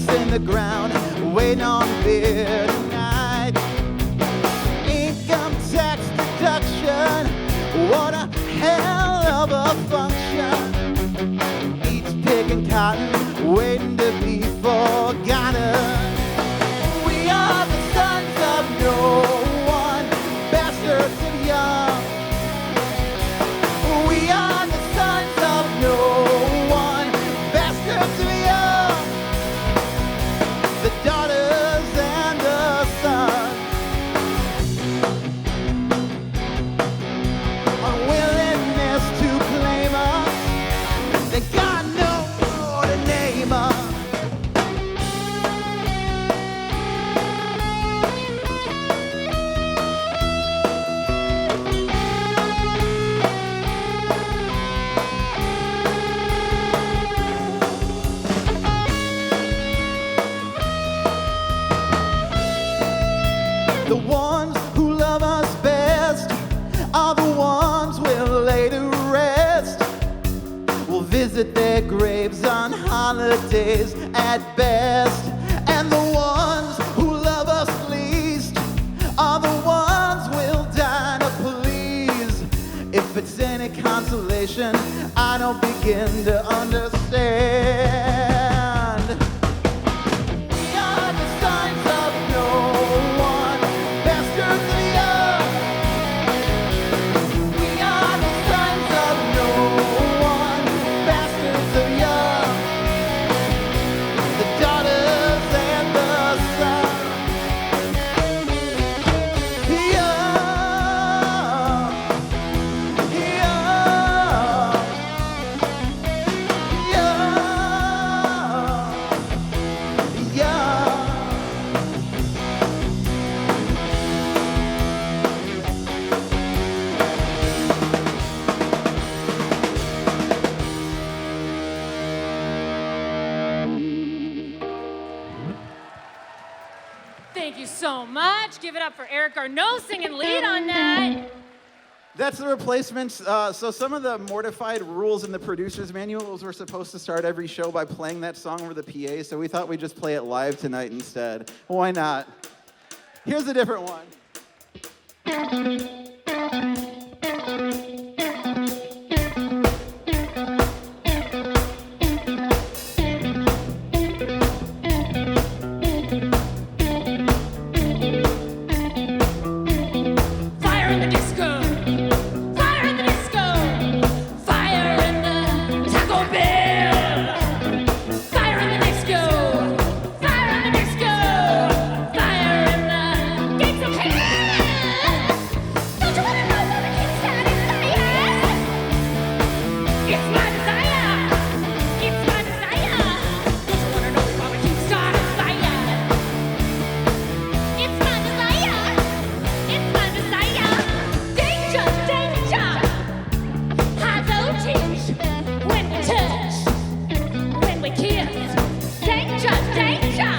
stakes in the ground, waiting on beer tonight. Income tax deduction, what a hell of a function. Each picking cotton, waiting to be forgotten. We are the sons of no one, bastards of young. We are the sons of no one, bastards of young. The daughters and the sons. Unwillingness to claim us, they got no more to name us. The ones who love us best are the ones we'll lay to rest. We'll visit their graves on holidays at best. And the ones who love us least are the ones we'll die to please. If it's any consolation, I don't begin to understand. We are the sons of no one, bastards of young. We are the sons of no one, bastards of young. The daughters and the sons. Thank you so much. Give it up for Eric Arnault singing lead on that. That's the replacements. So some of the mortified rules in the producer's manuals were supposed to start every show by playing that song over the PA, so we thought we'd just play it live tonight instead. Why not? Here's a different one. Fire in the disco. Fire in the disco. Fire in the Taco Bell. Fire in the disco. Fire in the disco. Fire in the gates of hell. Don't you wanna know where the king started fire? It's my desire. It's my desire. Don't you wanna know why the king started fire? It's my desire. It's my desire. Danger, danger. High voltage. When we touch, when we kiss. Danger, danger.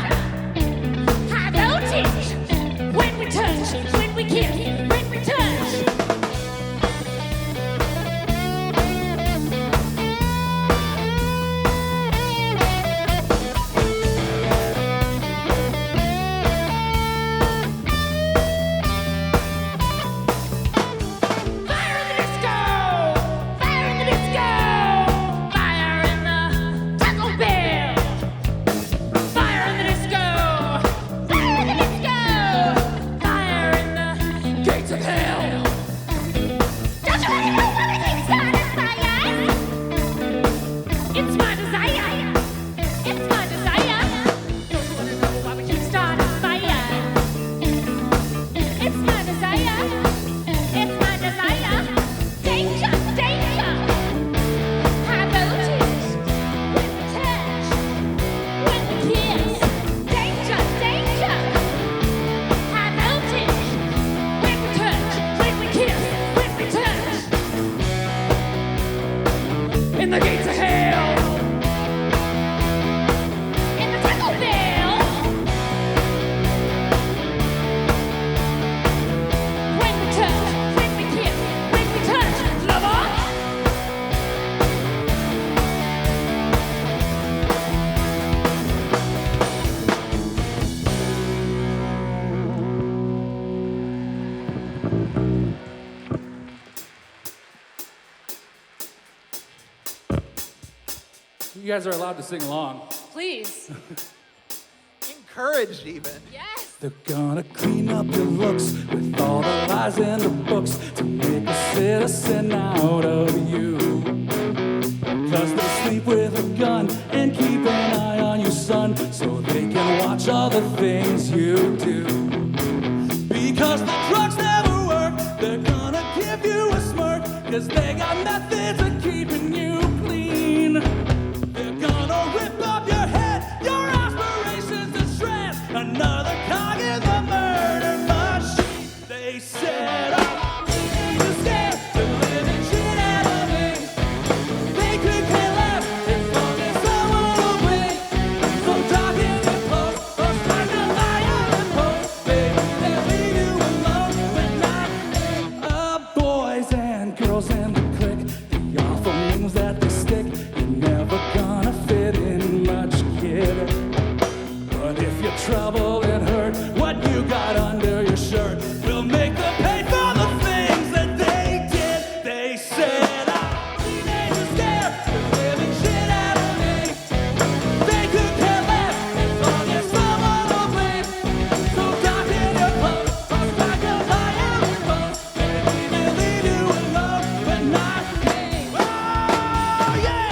High voltage. When we touch, when we kiss, when we touch. Fire in the disco! Fire in the disco! Fire in the Taco Bell! Fire in the disco! Fire in the disco! Fire in the gates of hell! Don't you wanna know why the king started fire? It's my desire! It's my desire! Don't you wanna know why the king started fire? It's my desire! It's my desire. Danger, danger. High voltage. When we touch, when we kiss. Danger, danger. High voltage. When we touch, when we kiss, when we touch. In the gates of hell. You guys are allowed to sing along. Please. Encouraged even. Yes. They're gonna clean up your looks with all the lies in the books to make a citizen out of you. 'Cause they sleep with a gun and keep an eye on you, son, so they can watch all the things you do. Because the drugs never work, they're gonna give you a smirk, 'cause they got methods of keeping you clean. They're gonna rip up your head, your aspirations to shreds, another cog in the murder machine. They said, oh, teenagers scared the living shit out of me. They could care less as long as someone will blink. So dark in your clothes, or strike a fire and post. Baby, they'll leave you alone, but not me. Boys and girls and the clique, the awful names that they stick. You're never gonna fit in much, kid. But if you're troubled and hurt, what you got under your shirt will make them pay for the things that they did. They said, oh, teenagers scared the living shit out of me. They could care less as long as someone will blink. So darken your clothes, or strike a fire and post. Maybe they'll leave you alone, but not me. Oh, yeah!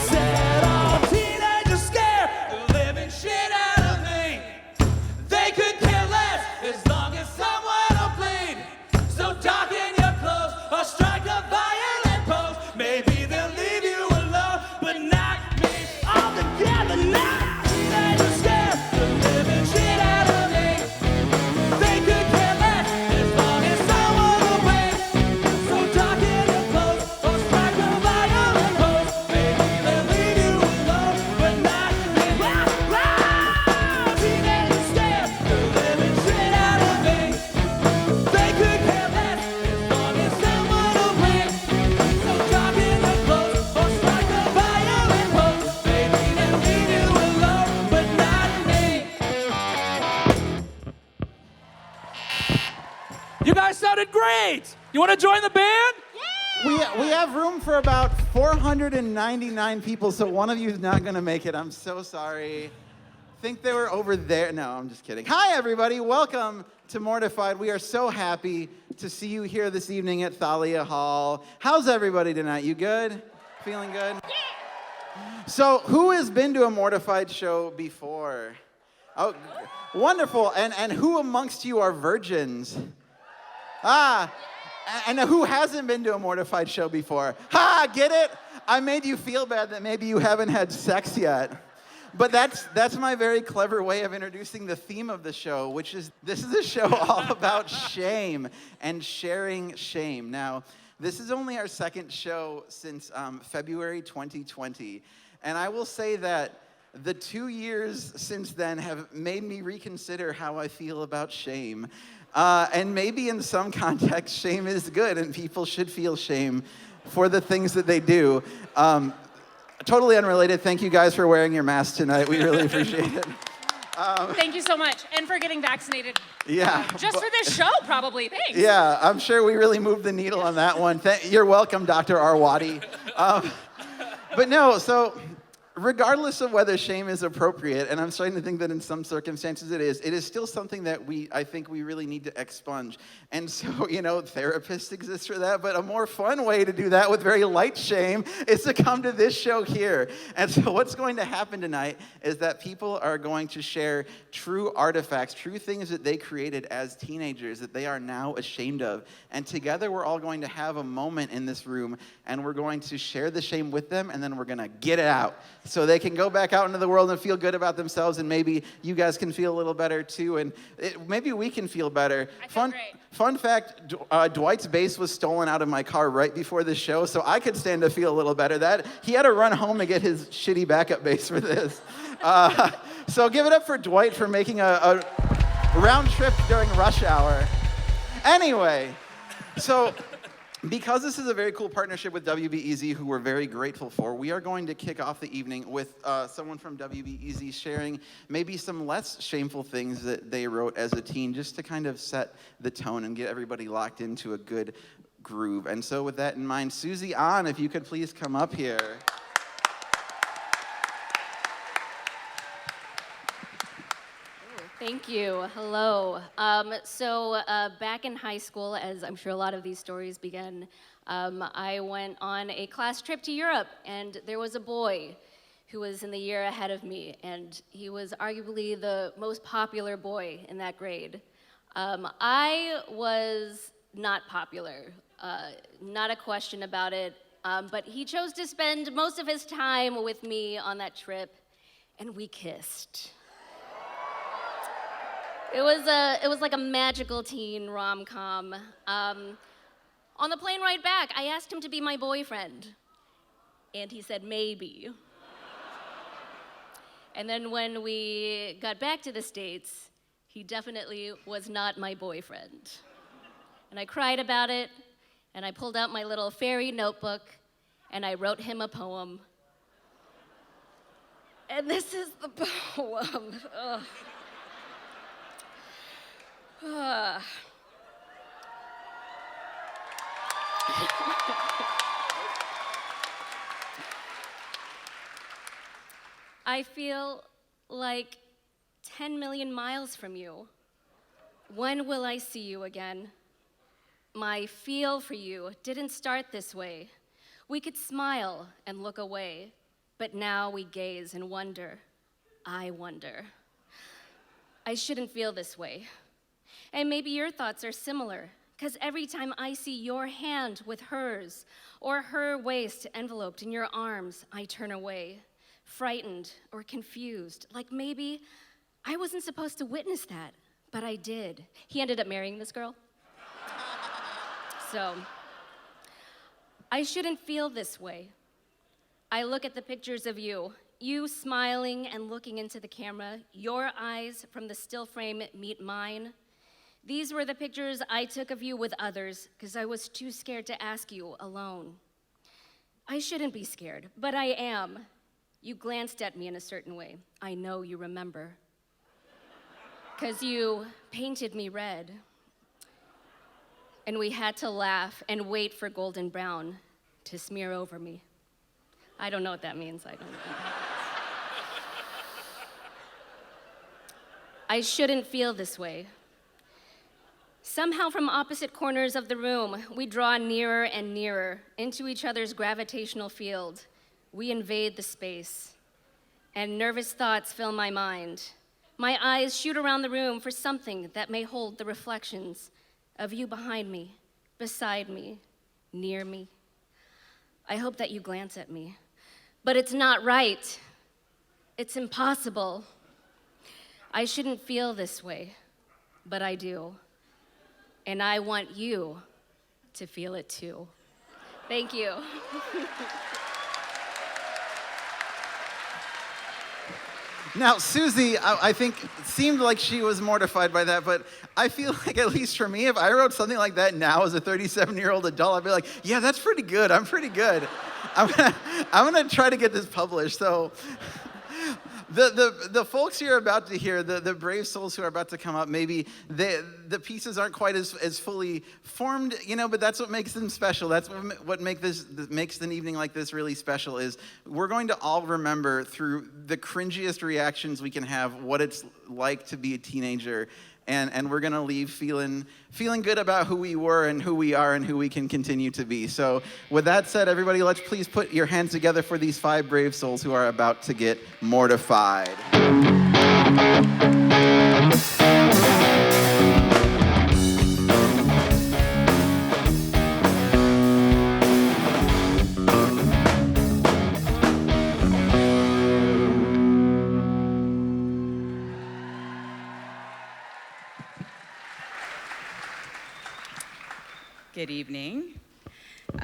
Said all teenagers scared the living shit out of me. They could care less as long as someone will bleed. So darken your clothes or strike a violent pose. Maybe they'll leave you alone, but not me. All together now. Teenagers scared the living shit out of me. They could care less as long as someone will bleed. So darken your clothes or strike a violent pose. Maybe they'll leave you alone, but not me. Teenagers scared the living shit out of me. They could care less as long as someone will bleed. So darken your clothes or strike a violent pose. Maybe they'll leave you alone, but not me. You guys sounded great. You want to join the band? We have room for about 499 people, so one of you is not going to make it. I'm so sorry. Think they were over there. No, I'm just kidding. Hi, everybody. Welcome to Mortified. We are so happy to see you here this evening at Thalia Hall. How's everybody tonight? You good? Feeling good? So, who has been to a Mortified show before? Oh, wonderful. And who amongst you are virgins? Ah, and who hasn't been to a Mortified show before? Ha, get it? I made you feel bad that maybe you haven't had sex yet. But that's my very clever way of introducing the theme of the show, which is this is a show all about shame and sharing shame. Now, this is only our second show since February 2020. And I will say that the 2 years since then have made me reconsider how I feel about shame. And maybe in some contexts, shame is good and people should feel shame for the things that they do. Totally unrelated, thank you guys for wearing your masks tonight. We really appreciate it. Thank you so much. And for getting vaccinated. Yeah. Just for this show, probably. Thanks. Yeah, I'm sure we really moved the needle on that one. You're welcome, Dr. Arwadi. But no, so regardless of whether shame is appropriate, and I'm starting to think that in some circumstances it is still something that I think we really need to expunge. And so, therapists exist for that, but a more fun way to do that with very light shame is to come to this show here. And so what's going to happen tonight is that people are going to share true artifacts, true things that they created as teenagers that they are now ashamed of. And together we're all going to have a moment in this room, and we're going to share the shame with them, and then we're going to get it out so they can go back out into the world and feel good about themselves, and maybe you guys can feel a little better too, and maybe we can feel better. I feel great. Fun fact, Dwight's bass was stolen out of my car right before the show, so I could stand to feel a little better. He had to run home to get his shitty backup bass for this. So give it up for Dwight for making a round trip during rush hour. Anyway, so Because this is a very cool partnership with WBEZ, who we're very grateful for, we are going to kick off the evening with someone from WBEZ sharing maybe some less shameful things that they wrote as a teen, just to kind of set the tone and get everybody locked into a good groove. And so with that in mind, Susie An, if you could please come up here. Thank you. Hello. So back in high school, as I'm sure a lot of these stories begin, I went on a class trip to Europe, and there was a boy who was in the year ahead of me, and he was arguably the most popular boy in that grade. I was not popular, not a question about it, but he chose to spend most of his time with me on that trip, and we kissed. It was like a magical teen rom-com. On the plane ride back, I asked him to be my boyfriend, and he said maybe. And then when we got back to the States, he definitely was not my boyfriend. And I cried about it, and I pulled out my little fairy notebook, and I wrote him a poem. And this is the poem. Ugh. I feel like 10 million miles from you. When will I see you again? My feel for you didn't start this way. We could smile and look away, but now we gaze and wonder. I wonder. I shouldn't feel this way. And maybe your thoughts are similar, because every time I see your hand with hers, or her waist enveloped in your arms, I turn away, frightened or confused, like maybe I wasn't supposed to witness that, but I did. He ended up marrying this girl. So, I shouldn't feel this way. I look at the pictures of you smiling and looking into the camera, your eyes from the still frame meet mine. These were the pictures I took of you with others because I was too scared to ask you alone. I shouldn't be scared, but I am. You glanced at me in a certain way. I know you remember. Because you painted me red. And we had to laugh and wait for golden brown to smear over me. I don't know what that means. I don't know. I shouldn't feel this way. Somehow from opposite corners of the room, we draw nearer and nearer into each other's gravitational field. We invade the space, and nervous thoughts fill my mind. My eyes shoot around the room for something that may hold the reflections of you behind me, beside me, near me. I hope that you glance at me, but it's not right. It's impossible. I shouldn't feel this way, but I do. And I want you to feel it too. Thank you. Now, Susie, I think seemed like she was mortified by that, but I feel like, at least for me, if I wrote something like that now as a 37-year-old adult, I'd be like, yeah, that's pretty good. I'm pretty good. I'm gonna try to get this published. So the folks you're about to hear, the brave souls who are about to come up, maybe the pieces aren't quite as fully formed, but that's what makes them special. That's what makes an evening like this really special, is we're going to all remember through the cringiest reactions we can have what it's like to be a teenager. And we're gonna leave feeling good about who we were and who we are and who we can continue to be. So with that said, everybody, let's please put your hands together for these 5 brave souls who are about to get mortified. Good evening.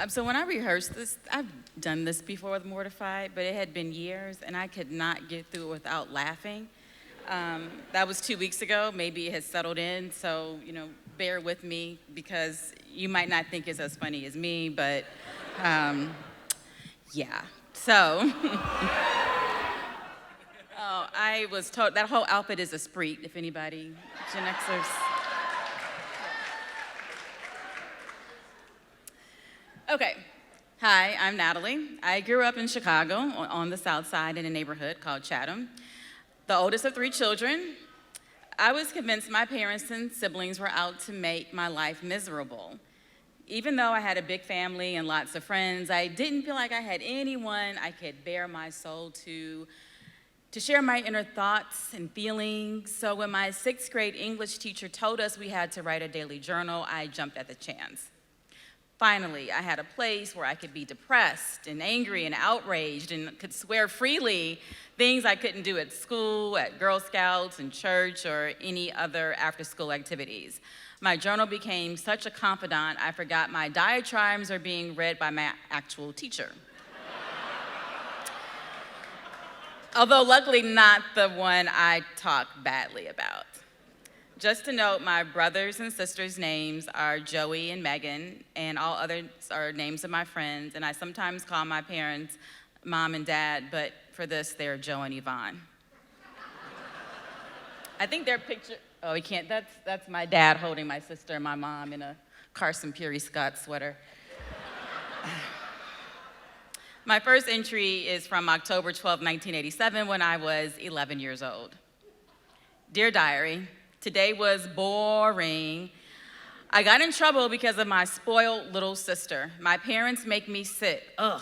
So when I rehearsed this, I've done this before with Mortified, but it had been years, and I could not get through it without laughing. That was 2 weeks ago. Maybe it has settled in, so, bear with me because you might not think it's as funny as me, but yeah. So, I was told that whole outfit is a spree, if anybody, Gen Xers. Okay. Hi, I'm Natalie. I grew up in Chicago on the South Side in a neighborhood called Chatham. The oldest of 3 children. I was convinced my parents and siblings were out to make my life miserable. Even though I had a big family and lots of friends, I didn't feel like I had anyone I could bare my soul to share my inner thoughts and feelings. So when my 6th grade English teacher told us we had to write a daily journal, I jumped at the chance. Finally, I had a place where I could be depressed and angry and outraged and could swear freely, things I couldn't do at school, at Girl Scouts, and church, or any other after-school activities. My journal became such a confidant, I forgot my diatribes are being read by my actual teacher. Although luckily not the one I talk badly about. Just to note, my brothers and sisters' names are Joey and Megan, and all others are names of my friends, and I sometimes call my parents Mom and Dad, but for this, they're Joe and Yvonne. I think their picture, oh, we can't, that's my dad holding my sister and my mom in a Carson Peary Scott sweater. My first entry is from October 12, 1987, when I was 11 years old. Dear Diary, today was boring. I got in trouble because of my spoiled little sister. My parents make me sit. Ugh.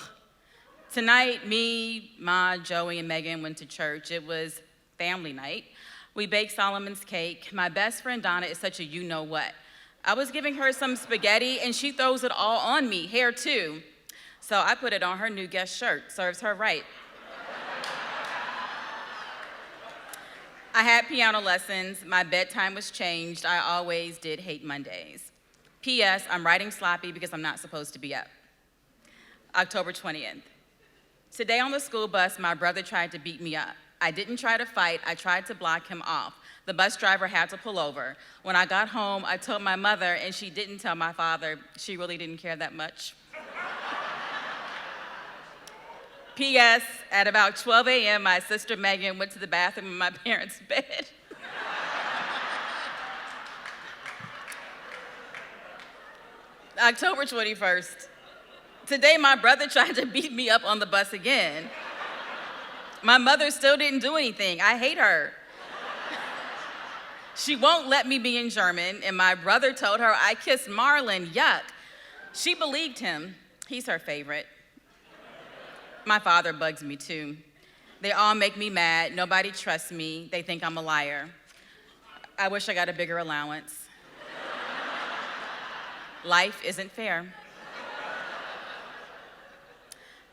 Tonight, me, Ma, Joey, and Megan went to church. It was family night. We baked Solomon's cake. My best friend Donna is such a you-know-what. I was giving her some spaghetti, and she throws it all on me, hair too. So I put it on her new Guess shirt. Serves her right. I had piano lessons. My bedtime was changed. I always did hate Mondays. P.S. I'm writing sloppy because I'm not supposed to be up. October 20th. Today on the school bus, my brother tried to beat me up. I didn't try to fight. I tried to block him off. The bus driver had to pull over. When I got home, I told my mother, and she didn't tell my father. She really didn't care that much. P.S. At about 12 a.m., my sister Megan went to the bathroom in my parents' bed. October 21st. Today, my brother tried to beat me up on the bus again. My mother still didn't do anything. I hate her. She won't let me be in German, and my brother told her I kissed Marlon, yuck. She believed him. He's her favorite. My father bugs me too. They all make me mad. Nobody trusts me. They think I'm a liar. I wish I got a bigger allowance. Life isn't fair.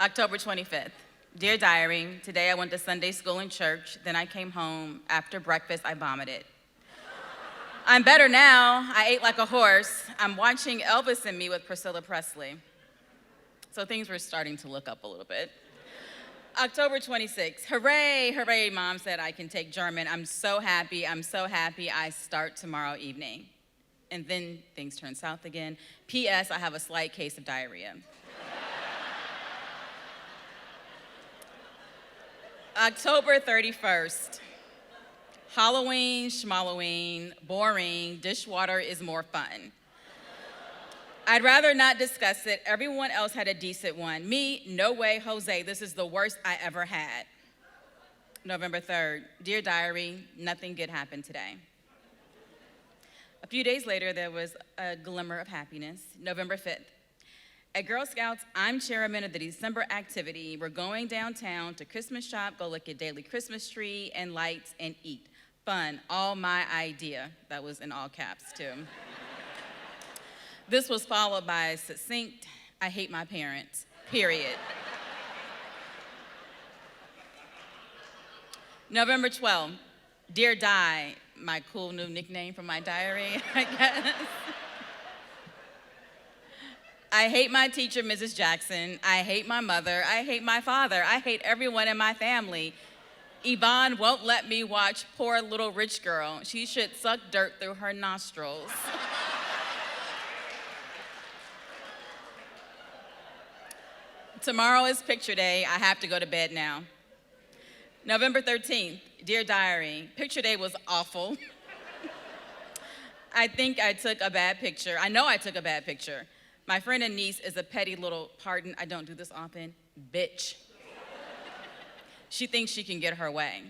October 25th. Dear Diary, today I went to Sunday school and church, then I came home. After breakfast, I vomited. I'm better now. I ate like a horse. I'm watching Elvis and Me with Priscilla Presley. So things were starting to look up a little bit. October 26th. Hooray, hooray, Mom said I can take German. I'm so happy I start tomorrow evening. And then things turn south again. P.S. I have a slight case of diarrhea. October 31st. Halloween, schmalloween, boring, dishwater is more fun. I'd rather not discuss it. Everyone else had a decent one. Me, no way, Jose, this is the worst I ever had. November 3rd. Dear Diary, nothing good happened today. A few days later, there was a glimmer of happiness. November 5th. At Girl Scouts, I'm chairman of the December activity. We're going downtown to Christmas shop, go look at daily Christmas tree and lights, and eat. Fun, all my idea. That was in all caps, too. This was followed by a succinct, I hate my parents, period. November 12th, Dear Di, my cool new nickname for my diary, I guess. I hate my teacher, Mrs. Jackson. I hate my mother. I hate my father. I hate everyone in my family. Yvonne won't let me watch Poor Little Rich Girl. She should suck dirt through her nostrils. Tomorrow is picture day. I have to go to bed now. November 13th, Dear Diary, picture day was awful. I think I took a bad picture. I know I took a bad picture. My friend and niece is a petty little, pardon, I don't do this often, bitch. She thinks she can get her way.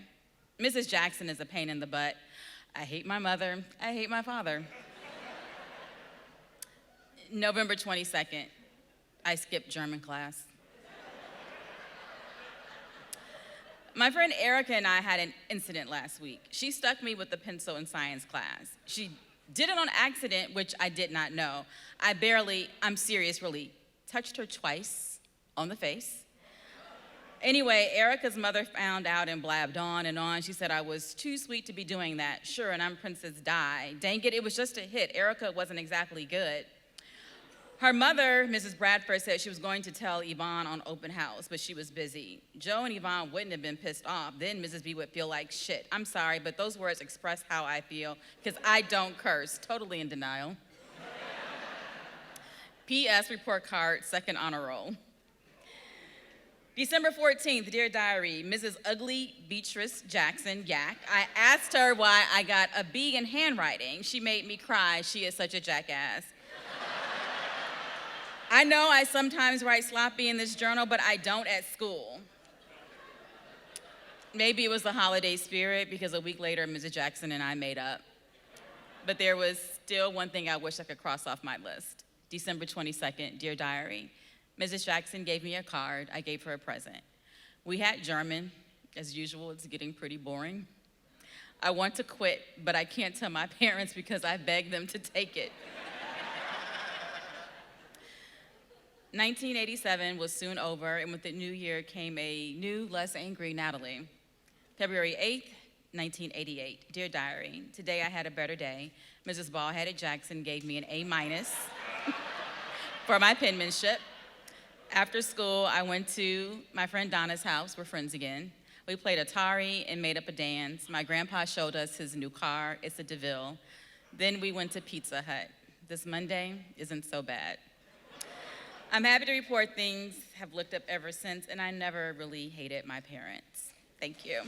Mrs. Jackson is a pain in the butt. I hate my mother. I hate my father. November 22nd, I skipped German class. My friend Erica and I had an incident last week. She stuck me with the pencil in science class. She did it on accident, which I did not know. I'm serious, really, touched her twice on the face. Anyway, Erica's mother found out and blabbed on and on. She said I was too sweet to be doing that. Sure, and I'm Princess Di. Dang it was just a hit. Erica wasn't exactly good. Her mother, Mrs. Bradford, said she was going to tell Yvonne on open house, but she was busy. Joe and Yvonne wouldn't have been pissed off. Then Mrs. B would feel like shit. I'm sorry, but those words express how I feel, because I don't curse. Totally in denial. P.S. report card, second honor roll. December 14th, Dear Diary, Mrs. Ugly Beatrice Jackson, Yak. I asked her why I got a B in handwriting. She made me cry. She is such a jackass. I know I sometimes write sloppy in this journal, but I don't at school. Maybe it was the holiday spirit, because a week later, Mrs. Jackson and I made up. But there was still one thing I wish I could cross off my list. December 22nd, Dear Diary. Mrs. Jackson gave me a card. I gave her a present. We had German. As usual, it's getting pretty boring. I want to quit, but I can't tell my parents because I begged them to take it. 1987 was soon over, and with the new year came a new, less angry Natalie. February 8th, 1988. Dear Diary, today I had a better day. Mrs. Ballheaded Jackson gave me an A- for my penmanship. After school, I went to my friend Donna's house. We're friends again. We played Atari and made up a dance. My grandpa showed us his new car. It's a DeVille. Then we went to Pizza Hut. This Monday isn't so bad. I'm happy to report things have looked up ever since, and I never really hated my parents. Thank you.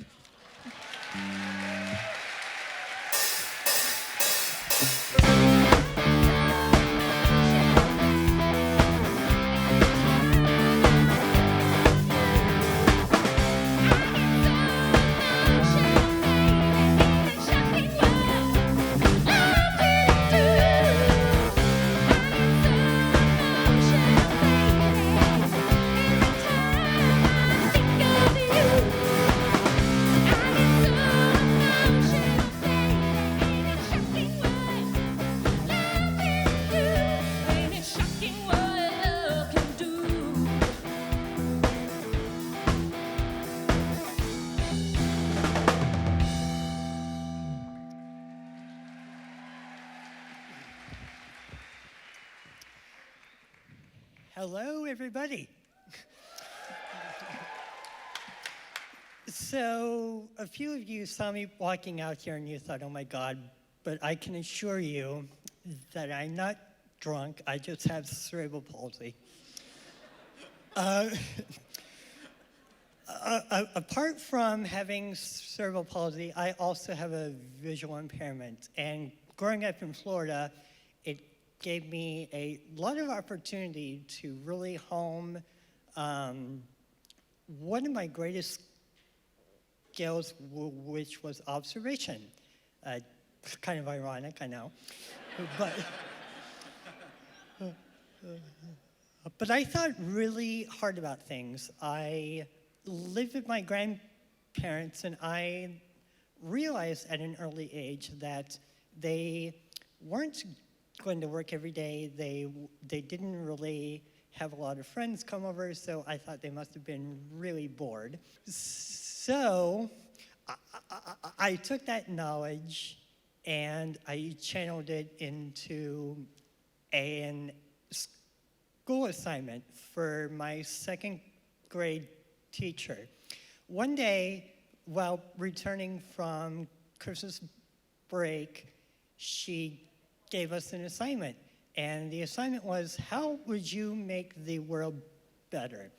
Hello, everybody. So, a few of you saw me walking out here and you thought, oh my God, but I can assure you that I'm not drunk, I just have cerebral palsy. Apart from having cerebral palsy, I also have a visual impairment. And growing up in Florida, it gave me a lot of opportunity to really hone one of my greatest skills, which was observation. It's kind of ironic, I know. But I thought really hard about things. I lived with my grandparents, and I realized at an early age that they weren't going to work every day. They didn't really have a lot of friends come over, so I thought they must have been really bored. So I took that knowledge and I channeled it into an school assignment for my second grade teacher. One day, while returning from Christmas break, she gave us an assignment. And the assignment was, how would you make the world better?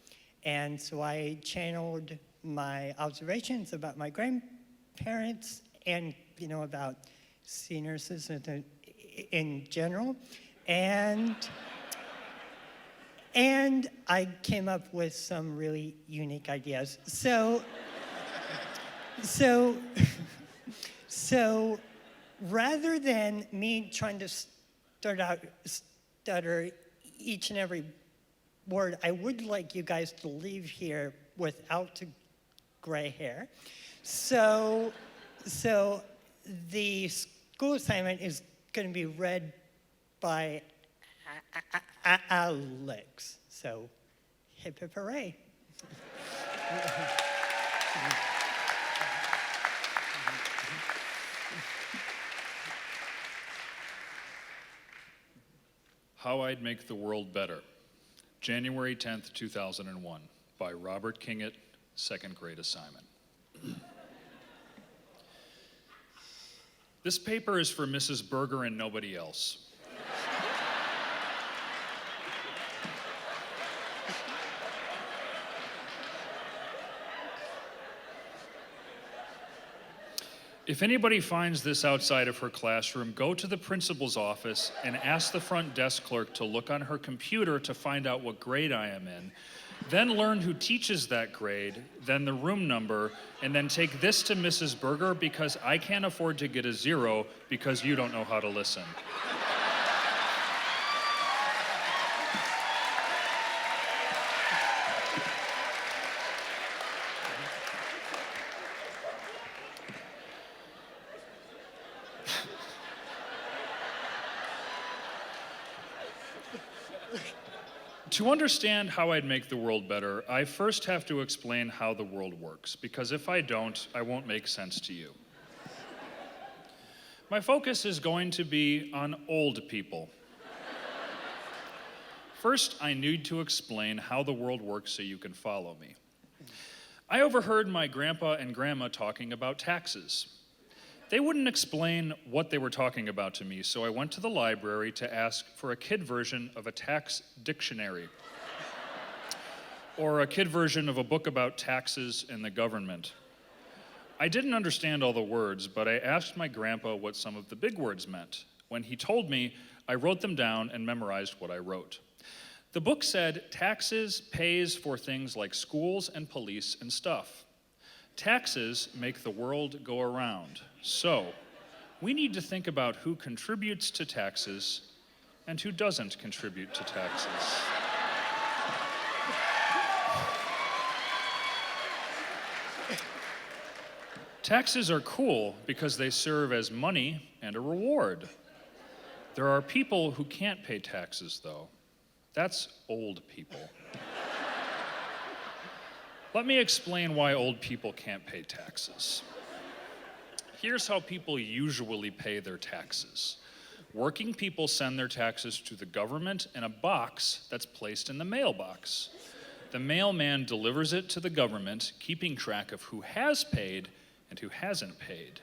And so I channeled my observations about my grandparents and, about senior citizens in general. And I came up with some really unique ideas. So rather than me trying to stutter each and every word, I would like you guys to leave here without the gray hair. So the school assignment is going to be read by Alex. So hip hip hooray. How I'd Make the World Better, January 10th, 2001, by Robert Kingett, second grade assignment. This paper is for Mrs. Berger and nobody else. If anybody finds this outside of her classroom, go to the principal's office and ask the front desk clerk to look on her computer to find out what grade I am in, then learn who teaches that grade, then the room number, and then take this to Mrs. Berger because I can't afford to get a 0 because you don't know how to listen. To understand how I'd make the world better, I first have to explain how the world works, because if I don't, I won't make sense to you. My focus is going to be on old people. First, I need to explain how the world works so you can follow me. I overheard my grandpa and grandma talking about taxes. They wouldn't explain what they were talking about to me, so I went to the library to ask for a kid version of a tax dictionary, or a kid version of a book about taxes and the government. I didn't understand all the words, but I asked my grandpa what some of the big words meant. When he told me, I wrote them down and memorized what I wrote. The book said, taxes pays for things like schools and police and stuff. Taxes make the world go around. So, we need to think about who contributes to taxes and who doesn't contribute to taxes. Taxes are cool because they serve as money and a reward. There are people who can't pay taxes, though. That's old people. Let me explain why old people can't pay taxes. Here's how people usually pay their taxes. Working people send their taxes to the government in a box that's placed in the mailbox. The mailman delivers it to the government, keeping track of who has paid and who hasn't paid.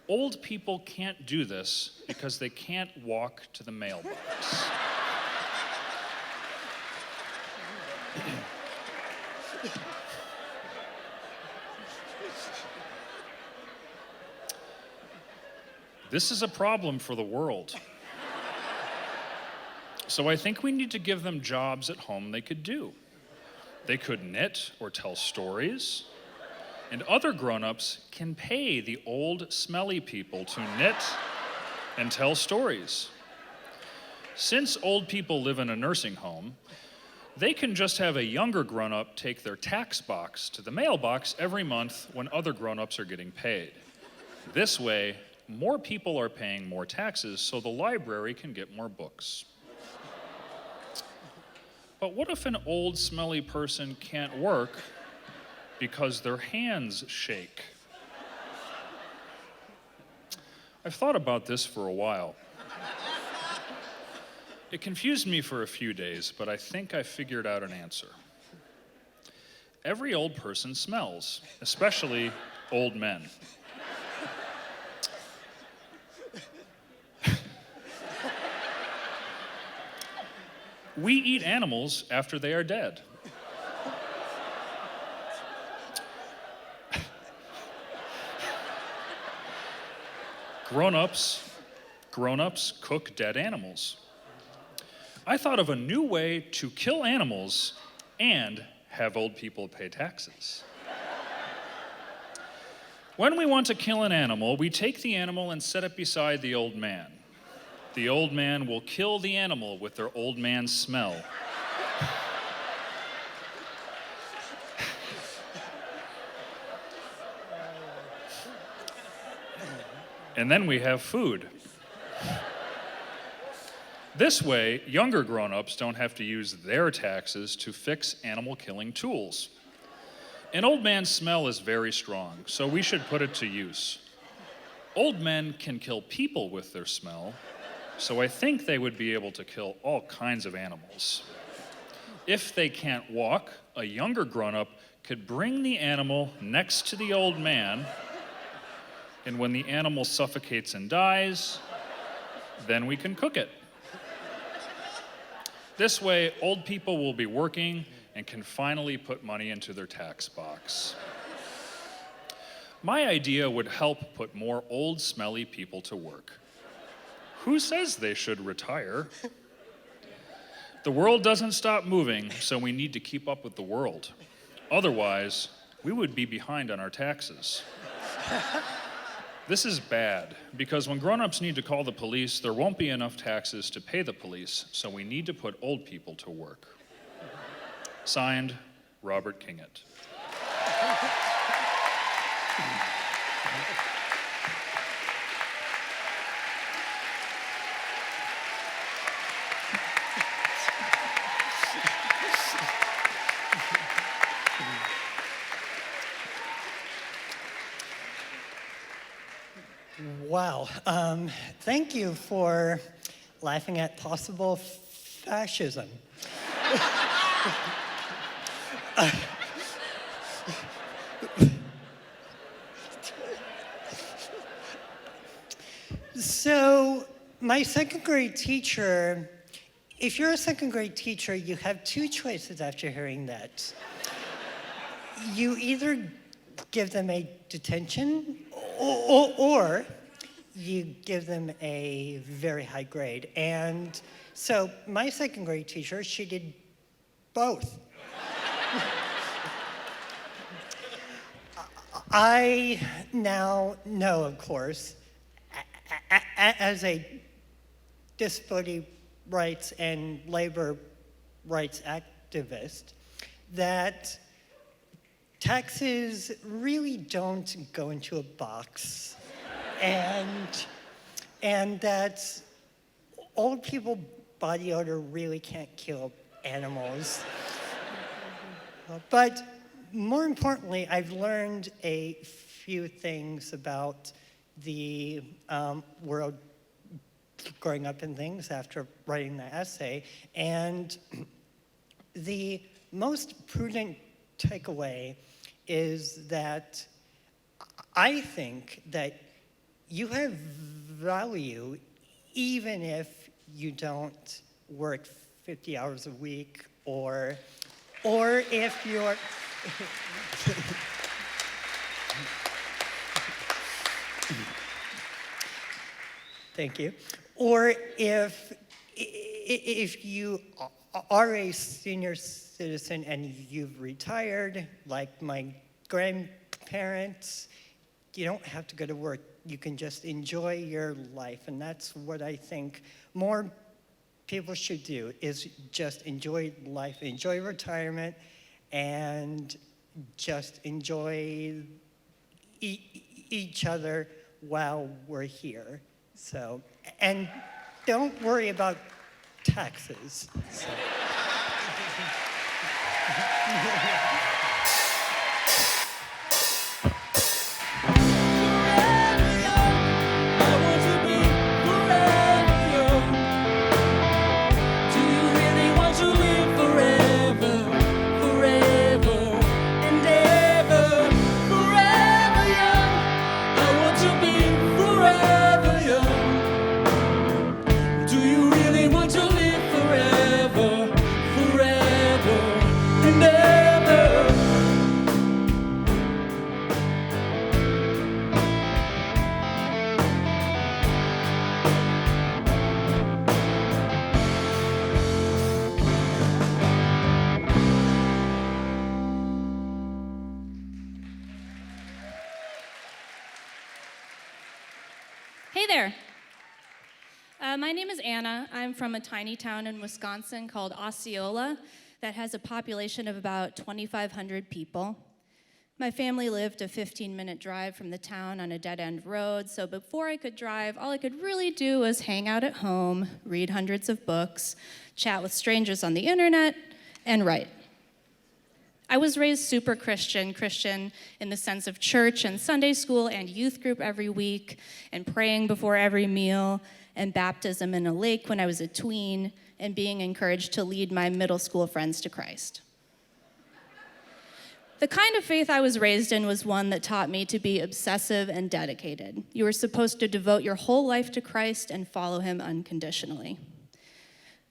Old people can't do this because they can't walk to the mailbox. This is a problem for the world. So I think we need to give them jobs at home they could do. They could knit or tell stories, and other grown-ups can pay the old, smelly people to knit and tell stories. Since old people live in a nursing home, they can just have a younger grown-up take their tax box to the mailbox every month when other grown-ups are getting paid. This way, more people are paying more taxes so the library can get more books. But what if an old, smelly person can't work because their hands shake? I've thought about this for a while. It confused me for a few days, but I think I figured out an answer. Every old person smells, especially old men. We eat animals after they are dead. Grown-ups cook dead animals. I thought of a new way to kill animals and have old people pay taxes. When we want to kill an animal, we take the animal and set it beside the old man. The old man will kill the animal with their old man smell. And then we have food. This way, younger grown-ups don't have to use their taxes to fix animal-killing tools. An old man's smell is very strong, so we should put it to use. Old men can kill people with their smell, so I think they would be able to kill all kinds of animals. If they can't walk, a younger grown-up could bring the animal next to the old man, and when the animal suffocates and dies, then we can cook it. This way, old people will be working and can finally put money into their tax box. My idea would help put more old, smelly people to work. Who says they should retire? The world doesn't stop moving, so we need to keep up with the world. Otherwise, we would be behind on our taxes. This is bad, because when grown-ups need to call the police, there won't be enough taxes to pay the police, so we need to put old people to work. Signed, Robert Kingett. Wow. Thank you for laughing at possible fascism. So, my second grade teacher, if you're a second grade teacher, you have two choices after hearing that. You either give them a detention or you give them a very high grade. And so my second grade teacher, she did both. I now know, of course, as a disability rights and labor rights activist, that taxes really don't go into a box, and that old people body odor really can't kill animals. But more importantly, I've learned a few things about the world growing up in things after writing the essay, and the most prudent takeaway is that I think that you have value even if you don't work 50 hours a week, or if you're thank you, or if you are a senior citizen and you've retired, like my grandparents, you don't have to go to work. You can just enjoy your life, and that's what I think more people should do, is just enjoy life, enjoy retirement, and just enjoy each other while we're here. So, and don't worry about taxes. So. Do you really want to live forever? Hey there. My name is Anna. I'm from a tiny town in Wisconsin called Osceola that has a population of about 2,500 people. My family lived a 15-minute drive from the town on a dead-end road, so before I could drive, all I could really do was hang out at home, read hundreds of books, chat with strangers on the internet, and write. I was raised super Christian in the sense of church and Sunday school and youth group every week, and praying before every meal, and baptism in a lake when I was a tween, and being encouraged to lead my middle school friends to Christ. The kind of faith I was raised in was one that taught me to be obsessive and dedicated. You were supposed to devote your whole life to Christ and follow him unconditionally.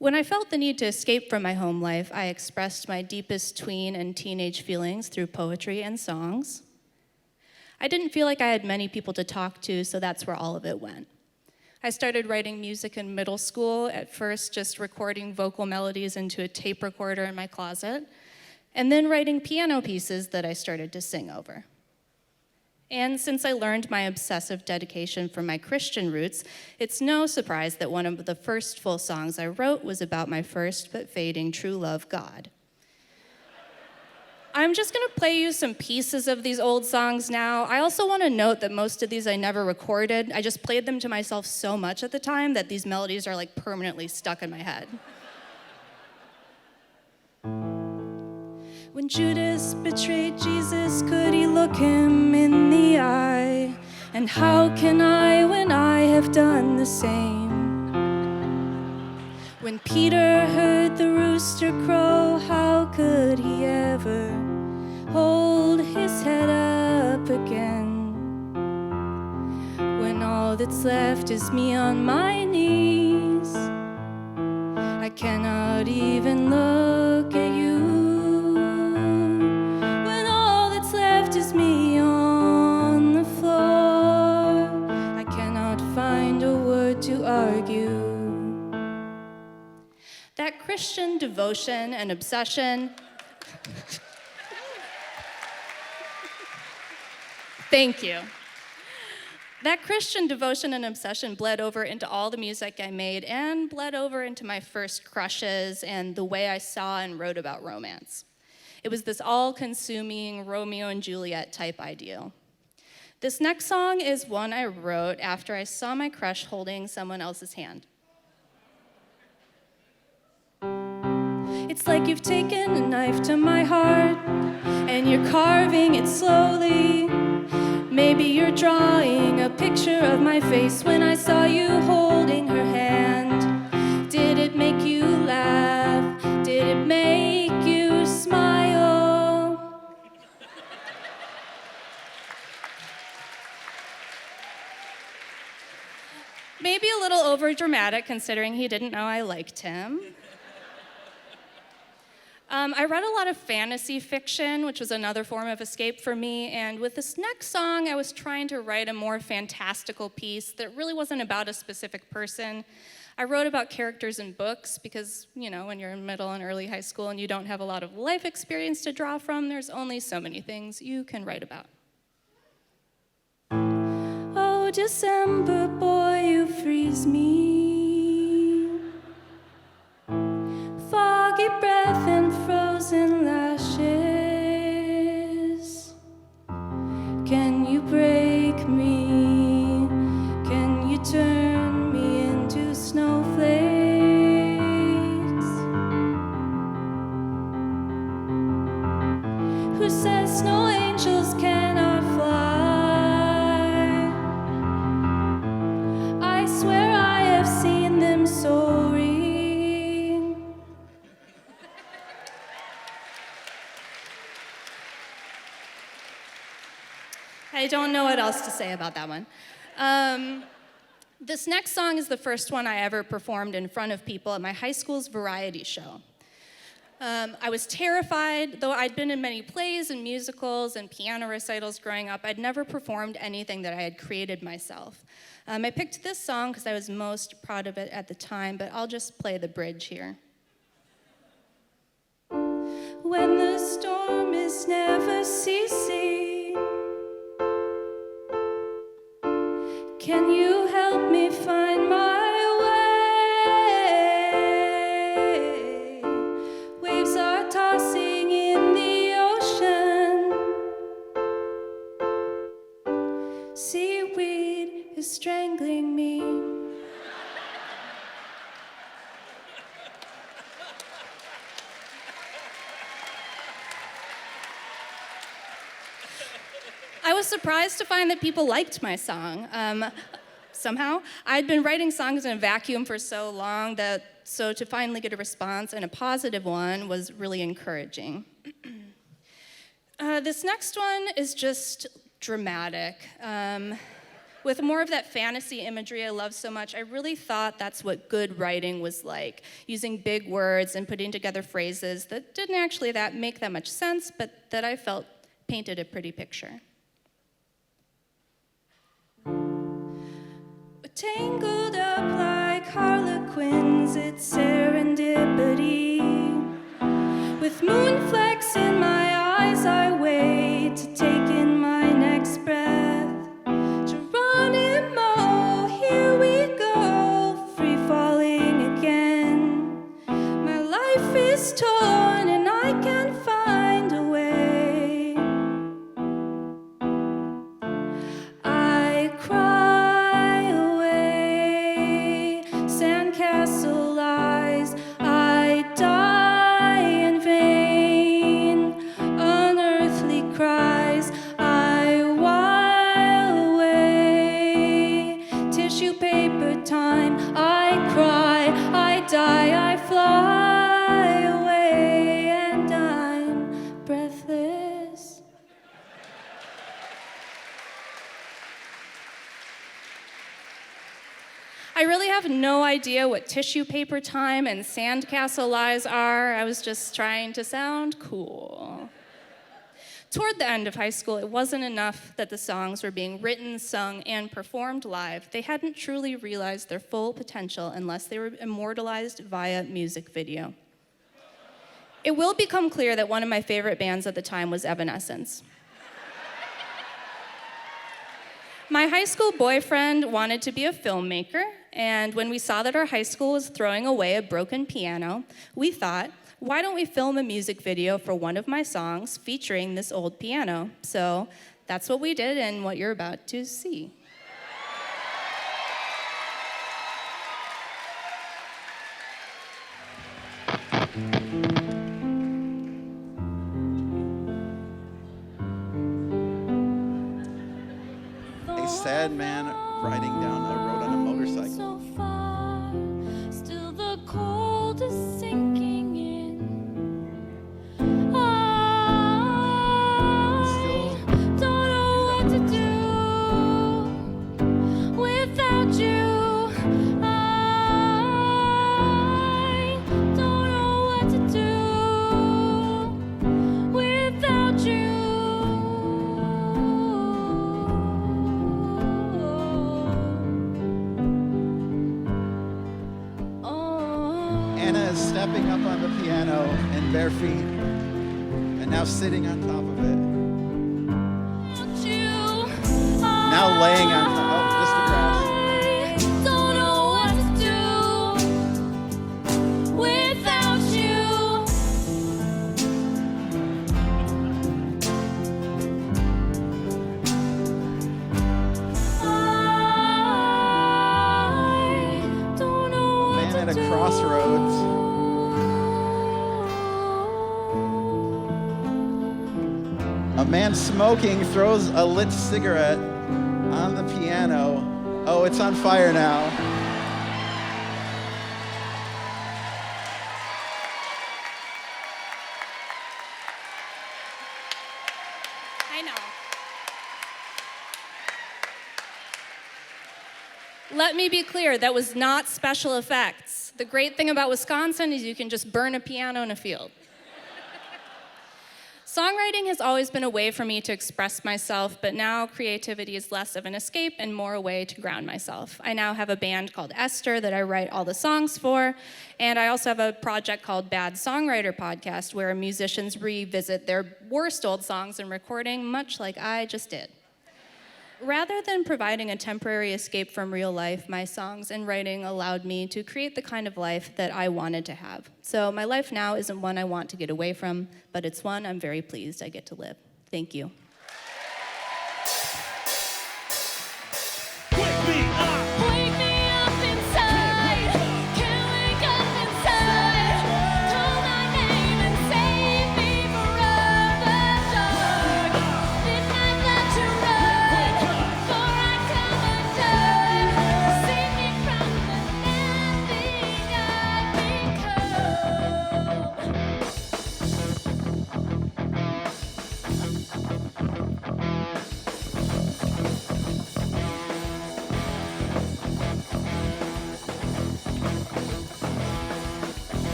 When I felt the need to escape from my home life, I expressed my deepest tween and teenage feelings through poetry and songs. I didn't feel like I had many people to talk to, so that's where all of it went. I started writing music in middle school, at first just recording vocal melodies into a tape recorder in my closet, and then writing piano pieces that I started to sing over. And since I learned my obsessive dedication from my Christian roots, it's no surprise that one of the first full songs I wrote was about my first but fading true love, God. I'm just gonna play you some pieces of these old songs now. I also wanna note that most of these I never recorded. I just played them to myself so much at the time that these melodies are like permanently stuck in my head. When Judas betrayed Jesus, could he look him in the eye? And how can I when I have done the same? When Peter heard the rooster crow, how could he ever hold his head up again? When all that's left is me on my knees, I cannot even look at you. Is me on the floor. I cannot find a word to argue. That Christian devotion and obsession. Thank you. That Christian devotion and obsession bled over into all the music I made and bled over into my first crushes and the way I saw and wrote about romance. It was this all-consuming Romeo and Juliet type ideal. This next song is one I wrote after I saw my crush holding someone else's hand. It's like you've taken a knife to my heart and you're carving it slowly. Maybe you're drawing a picture of my face when I saw you holding her hand. Did it make you laugh? Did it make you smile? Maybe a little overdramatic considering he didn't know I liked him. I read a lot of fantasy fiction, which was another form of escape for me, and with this next song, I was trying to write a more fantastical piece that really wasn't about a specific person. I wrote about characters in books because, you know, when you're in middle and early high school and you don't have a lot of life experience to draw from, there's only so many things you can write about. Oh, December boy, you freeze me. Foggy breath and frozen lashes. Can you break me? Can you turn me into snowflakes? Who says snow angels cannot fly? I swear I have seen them soaring. I don't know what else to say about that one. This next song is the first one I ever performed in front of people at my high school's variety show. I was terrified, though I'd been in many plays and musicals and piano recitals growing up. I'd never performed anything that I had created myself. I picked this song because I was most proud of it at the time, but I'll just play the bridge here. When the storm is never ceasing, can you help Seaweed is strangling me. I was surprised to find that people liked my song. Somehow, I'd been writing songs in a vacuum for so long so to finally get a response, and a positive one, was really encouraging. This next one is just dramatic. With more of that fantasy imagery I love so much, I really thought that's what good writing was like, using big words and putting together phrases that didn't actually make that much sense, but that I felt painted a pretty picture. Tangled up like harlequins, it's serendipity. With moonflecks in my eyes, I wait to take in my next breath. Geronimo, here we go, free falling again. My life is torn and I can't find a way. I cry away, sandcastle lies, I die in vain. Unearthly cries, I while away. Tissue paper time, I cry, I die, I fly away, and I'm breathless. I really have no idea what tissue paper time and sandcastle lies are. I was just trying to sound cool. Toward the end of high school, it wasn't enough that the songs were being written, sung, and performed live. They hadn't truly realized their full potential unless they were immortalized via music video. It will become clear that one of my favorite bands at the time was Evanescence. My high school boyfriend wanted to be a filmmaker, and when we saw that our high school was throwing away a broken piano, we thought, why don't we film a music video for one of my songs featuring this old piano? So that's what we did and what you're about to see. A sad man riding down a road on a motorcycle. So far, still the cold is sinking in. I don't know what to do without you. I don't know what to do without you. Anna is stepping up on the piano in bare feet and now sitting on top of it. Now laying on top. Oh, just the grass. Don't know what to do without you. I don't know what Man to at a do. crossroads. A man smoking throws a lit cigarette on the piano. Oh, it's on fire now. I know. Let me be clear, that was not special effects. The great thing about Wisconsin is you can just burn a piano in a field. Songwriting has always been a way for me to express myself, but now creativity is less of an escape and more a way to ground myself. I now have a band called Esther that I write all the songs for, and I also have a project called Bad Songwriter Podcast where musicians revisit their worst old songs and recording, much like I just did. Rather than providing a temporary escape from real life, my songs and writing allowed me to create the kind of life that I wanted to have. So my life now isn't one I want to get away from, but it's one I'm very pleased I get to live. Thank you.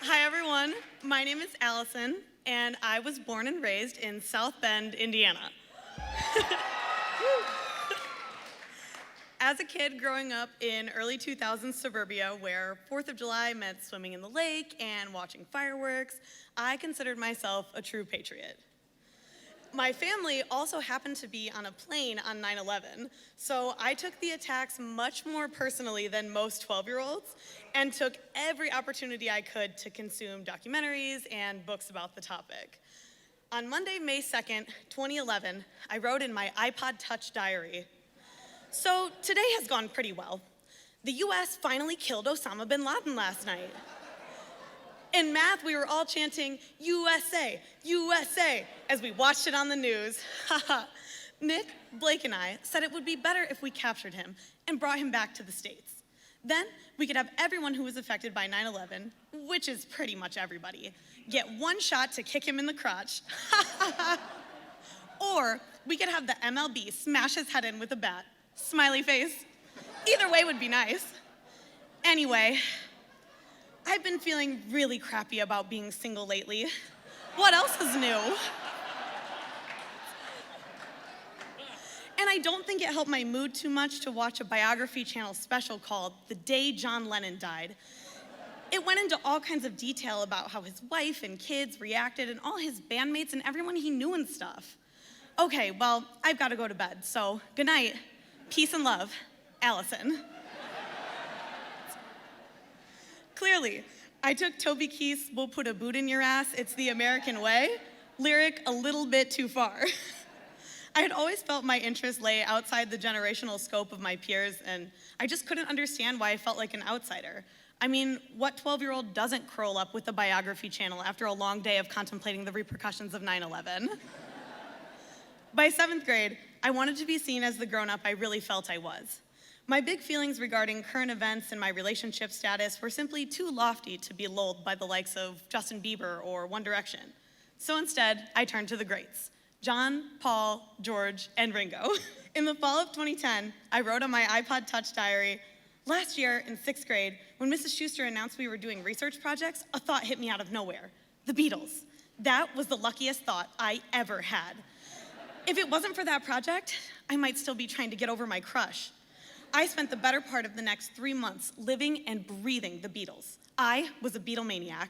Hi, everyone. My name is Allison, and I was born and raised in South Bend, Indiana. As a kid growing up in early 2000s suburbia, where 4th of July meant swimming in the lake and watching fireworks, I considered myself a true patriot. My family also happened to be on a plane on 9/11, so I took the attacks much more personally than most 12-year-olds and took every opportunity I could to consume documentaries and books about the topic. On Monday, May 2nd, 2011, I wrote in my iPod Touch diary, "So today has gone pretty well. The US finally killed Osama bin Laden last night. In math, we were all chanting, USA, USA, as we watched it on the news. Haha. Nick, Blake, and I said it would be better if we captured him and brought him back to the States. Then we could have everyone who was affected by 9/11, which is pretty much everybody, get one shot to kick him in the crotch. Or we could have the MLB smash his head in with a bat. Smiley face. Either way would be nice. Anyway, I've been feeling really crappy about being single lately. What else is new? And I don't think it helped my mood too much to watch a Biography Channel special called The Day John Lennon Died. It went into all kinds of detail about how his wife and kids reacted and all his bandmates and everyone he knew and stuff. Okay, well, I've got to go to bed, so good night. Peace and love, Allison." Clearly, I took Toby Keith's "We'll Put a Boot in Your Ass, It's the American Way" lyric a little bit too far. I had always felt my interests lay outside the generational scope of my peers, and I just couldn't understand why I felt like an outsider. I mean, what 12-year-old doesn't curl up with the Biography Channel after a long day of contemplating the repercussions of 9/11? By 7th grade, I wanted to be seen as the grown-up I really felt I was. My big feelings regarding current events and my relationship status were simply too lofty to be lulled by the likes of Justin Bieber or One Direction. So instead, I turned to the greats: John, Paul, George, and Ringo. In the fall of 2010, I wrote on my iPod Touch diary, "Last year in 6th grade, when Mrs. Schuster announced we were doing research projects, a thought hit me out of nowhere. The Beatles. That was the luckiest thought I ever had. If it wasn't for that project, I might still be trying to get over my crush. I spent the better part of the next 3 months living and breathing the Beatles. I was a Beatlemaniac.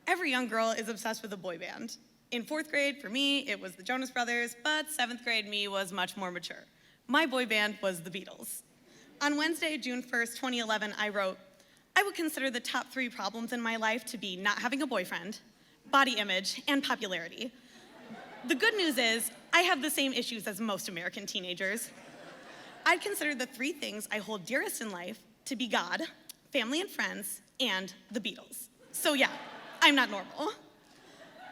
Every young girl is obsessed with a boy band. In 4th grade, for me, it was the Jonas Brothers, but 7th grade me was much more mature. My boy band was the Beatles. On Wednesday, June 1st, 2011, I wrote, "I would consider the top 3 problems in my life to be not having a boyfriend, body image, and popularity. The good news is, I have the same issues as most American teenagers. I'd consider the 3 things I hold dearest in life to be God, family and friends, and the Beatles. So yeah, I'm not normal."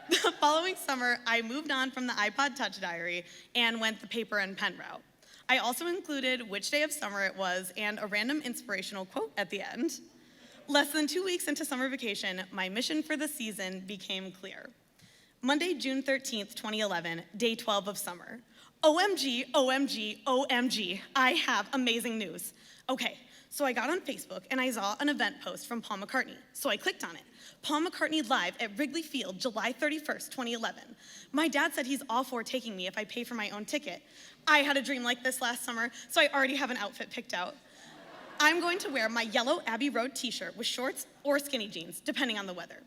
The following summer, I moved on from the iPod Touch diary and went the paper and pen route. I also included which day of summer it was and a random inspirational quote at the end. Less than 2 weeks into summer vacation, my mission for the season became clear. Monday, June 13th, 2011, day 12 of summer. OMG, OMG, OMG, I have amazing news. Okay, so I got on Facebook and I saw an event post from Paul McCartney, so I clicked on it. Paul McCartney live at Wrigley Field, July 31st, 2011. My dad said he's all for taking me if I pay for my own ticket. I had a dream like this last summer, so I already have an outfit picked out. I'm going to wear my yellow Abbey Road t-shirt with shorts or skinny jeans, depending on the weather.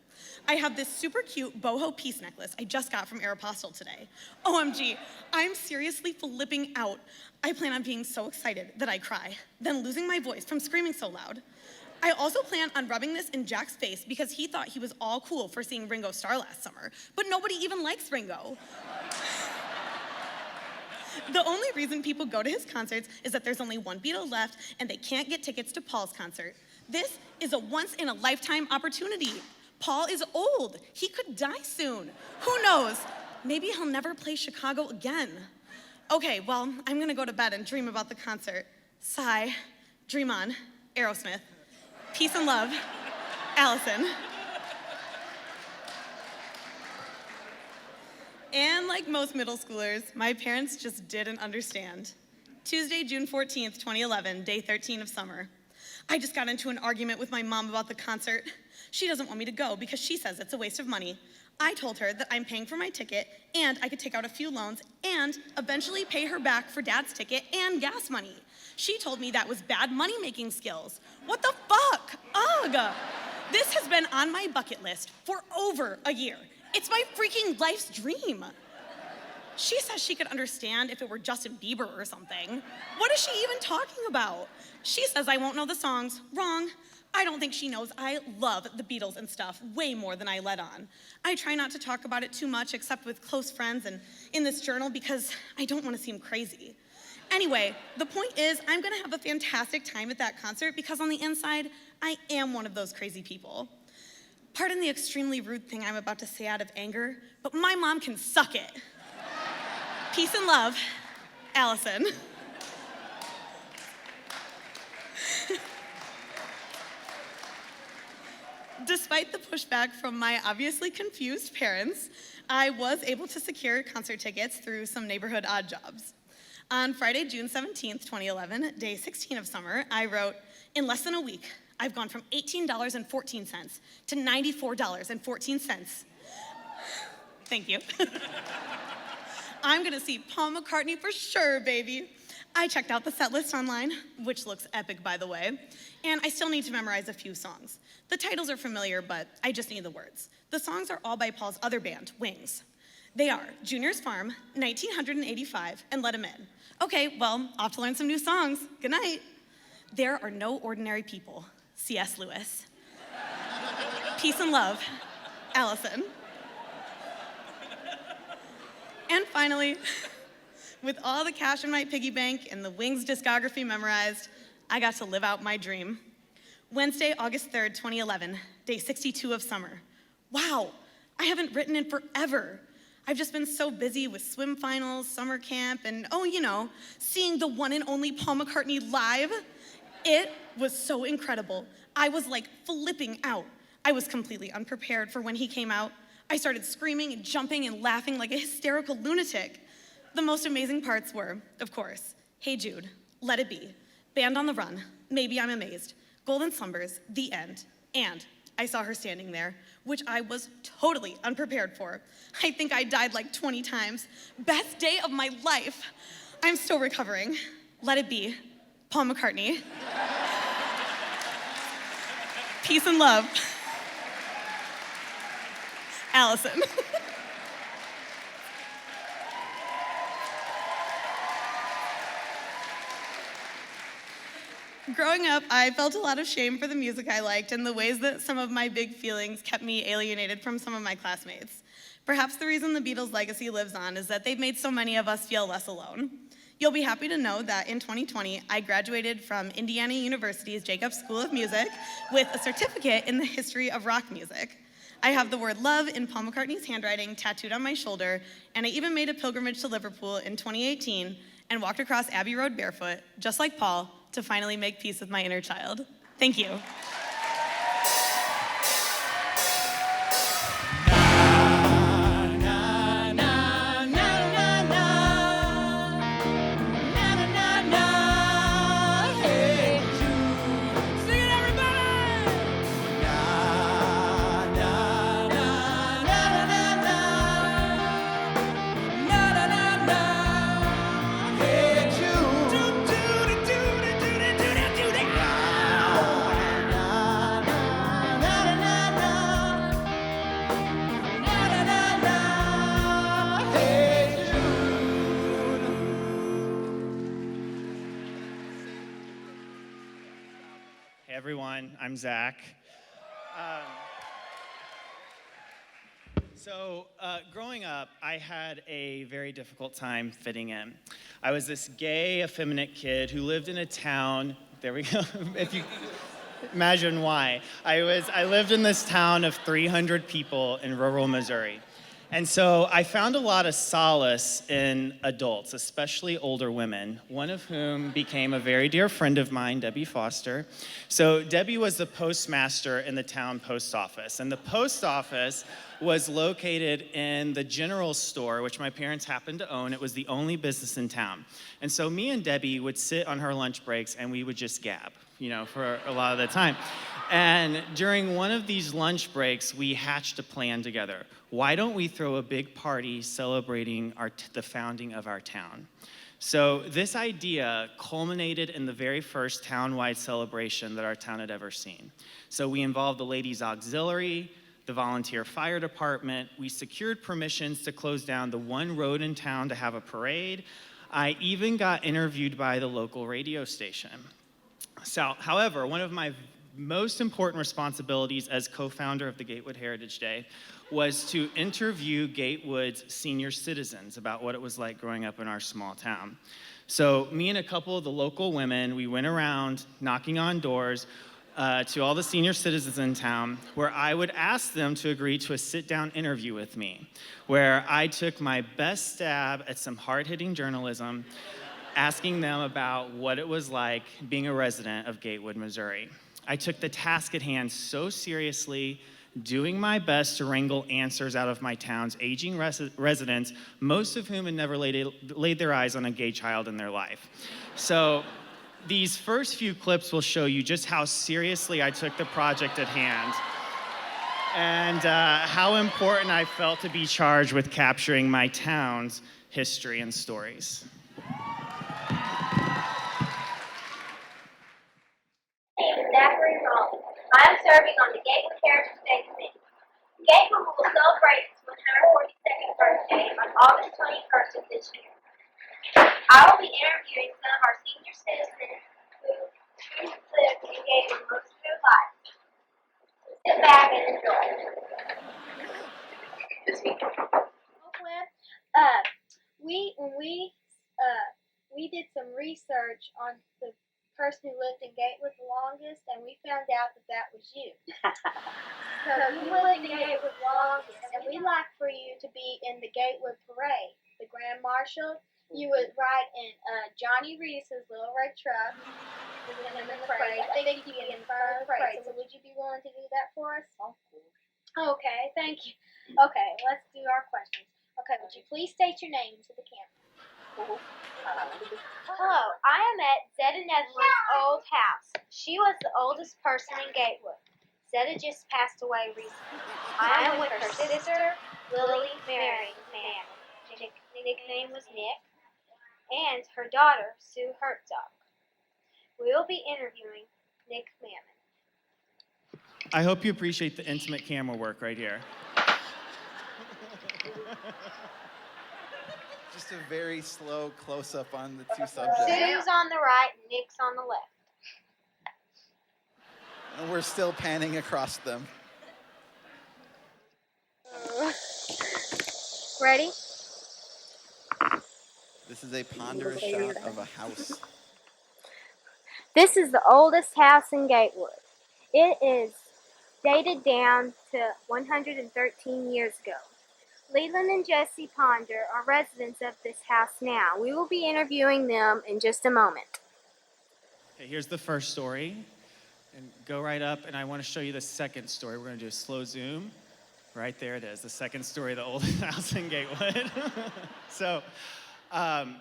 I have this super cute boho peace necklace I just got from Aeropostale today. OMG, I'm seriously flipping out. I plan on being so excited that I cry, then losing my voice from screaming so loud. I also plan on rubbing this in Jack's face because he thought he was all cool for seeing Ringo Starr last summer, but nobody even likes Ringo. The only reason people go to his concerts is that there's only one Beatle left and they can't get tickets to Paul's concert. This is a once-in-a-lifetime opportunity. Paul is old. He could die soon. Who knows? Maybe he'll never play Chicago again. Okay, well, I'm gonna go to bed and dream about the concert. Sigh, dream on, Aerosmith. Peace and love, Allison." And like most middle schoolers, my parents just didn't understand. Tuesday, June 14th, 2011, day 13 of summer. I just got into an argument with my mom about the concert. She doesn't want me to go because she says it's a waste of money. I told her that I'm paying for my ticket and I could take out a few loans and eventually pay her back for Dad's ticket and gas money. She told me that was bad money-making skills. What the fuck? Ugh! This has been on my bucket list for over a year. It's my freaking life's dream. She says she could understand if it were Justin Bieber or something. What is she even talking about? She says I won't know the songs. Wrong. I don't think she knows I love the Beatles and stuff way more than I let on. I try not to talk about it too much except with close friends and in this journal because I don't want to seem crazy. Anyway, the point is I'm gonna have a fantastic time at that concert because on the inside, I am one of those crazy people. Pardon the extremely rude thing I'm about to say out of anger, but my mom can suck it. Peace and love, Allison. Despite the pushback from my obviously confused parents, I was able to secure concert tickets through some neighborhood odd jobs. On Friday, June 17th, 2011, day 16 of summer, I wrote, in less than a week, I've gone from $18.14 to $94.14. Thank you. I'm gonna see Paul McCartney for sure, baby. I checked out the set list online, which looks epic, by the way, and I still need to memorize a few songs. The titles are familiar, but I just need the words. The songs are all by Paul's other band, Wings. They are Junior's Farm, 1985, and Let 'Em In. Okay, well, off to learn some new songs. Good night. There Are No Ordinary People, C.S. Lewis. Peace and love, Allison. And finally, with all the cash in my piggy bank and the Wings discography memorized, I got to live out my dream. Wednesday, August 3rd, 2011, day 62 of summer. Wow, I haven't written in forever. I've just been so busy with swim finals, summer camp, and oh, you know, seeing the one and only Paul McCartney live. It was so incredible. I was like flipping out. I was completely unprepared for when he came out. I started screaming and jumping and laughing like a hysterical lunatic. The most amazing parts were, of course, Hey Jude, Let It Be, Band on the Run, Maybe I'm Amazed, Golden Slumbers, The End, and I saw her standing there, which I was totally unprepared for. I think I died like 20 times. Best day of my life. I'm still recovering. Let It Be, Paul McCartney. Peace and love, Allison. Growing up, I felt a lot of shame for the music I liked and the ways that some of my big feelings kept me alienated from some of my classmates. Perhaps the reason the Beatles' legacy lives on is that they've made so many of us feel less alone. You'll be happy to know that in 2020, I graduated from Indiana University's Jacobs School of Music with a certificate in the history of rock music. I have the word love in Paul McCartney's handwriting tattooed on my shoulder, and I even made a pilgrimage to Liverpool in 2018 and walked across Abbey Road barefoot, just like Paul, to finally make peace with my inner child. Thank you. Hey everyone, I'm Zach. Growing up, I had a very difficult time fitting in. I was this gay, effeminate kid who lived in a town, there we go, if you imagine why. I lived in this town of 300 people in rural Missouri. And so I found a lot of solace in adults, especially older women, one of whom became a very dear friend of mine, Debbie Foster. So Debbie was the postmaster in the town post office, and the post office was located in the general store, which my parents happened to own. It was the only business in town. And so me and Debbie would sit on her lunch breaks and we would just gab. for a lot of the time. And during one of these lunch breaks, we hatched a plan together. Why don't we throw a big party celebrating the founding of our town? So this idea culminated in the very first town-wide celebration that our town had ever seen. So we involved the Ladies Auxiliary, the volunteer fire department. We secured permissions to close down the one road in town to have a parade. I even got interviewed by the local radio station. So, however, one of my most important responsibilities as co-founder of the Gatewood Heritage Day was to interview Gatewood's senior citizens about what it was like growing up in our small town. So me and a couple of the local women, we went around knocking on doors to all the senior citizens in town, where I would ask them to agree to a sit-down interview with me, where I took my best stab at some hard-hitting journalism, asking them about what it was like being a resident of Gatewood, Missouri. I took the task at hand so seriously, doing my best to wrangle answers out of my town's aging residents, most of whom had never laid their eyes on a gay child in their life. So these first few clips will show you just how seriously I took the project at hand and how important I felt to be charged with capturing my town's history and stories. My name is Zachary Rollins. I am serving on the Gatewood Heritage Day Committee. Gatewood will celebrate its 142nd birthday on August 21st of this year. I will be interviewing some of our senior citizens who lived in Gatewood most of their lives. So sit back and enjoy. We did some research on the person who lived in Gatewood the longest, and we found out that was you. So you lived in Gatewood the longest, and we'd like for you to be in the Gatewood Parade, the Grand Marshal. You would ride in Johnny Reese's little red truck in the parade. I think you'd be in the front of the parade. So would you be willing to do that for us? Okay, thank you. Okay, let's do our questions. Okay, would you please state your name to the camera? Hello, I am at Zetta Netherland's old house. She was the oldest person in Gatewood. Zetta just passed away recently. I am with her sister, Lily Mary Mann. Her nickname was Nick, and her daughter, Sue Herzog. We will be interviewing Nick Mammon. I hope you appreciate the intimate camera work right here. Just a very slow close-up on the two subjects. Sue's on the right, Nick's on the left. And we're still panning across them. Ready? This is a ponderous shot of a house. This is the oldest house in Gatewood. It is dated down to 113 years ago. Leland and Jesse Ponder are residents of this house now. We will be interviewing them in just a moment. Okay, here's the first story. And go right up, and I want to show you the second story. We're going to do a slow zoom. Right there it is, the second story of the oldest house in Gatewood. So, I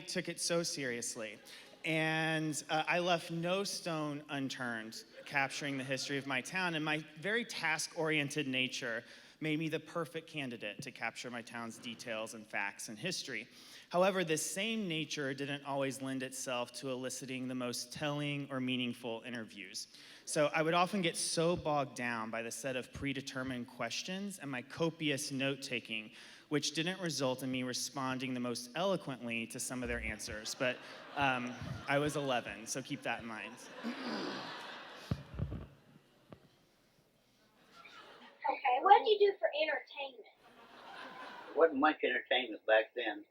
took it so seriously. And I left no stone unturned capturing the history of my town. And my very task-oriented nature made me the perfect candidate to capture my town's details and facts and history. However, this same nature didn't always lend itself to eliciting the most telling or meaningful interviews. So I would often get so bogged down by the set of predetermined questions and my copious note-taking, which didn't result in me responding the most eloquently to some of their answers. But I was 11, so keep that in mind. Okay, what did you do for entertainment? There wasn't much entertainment back then.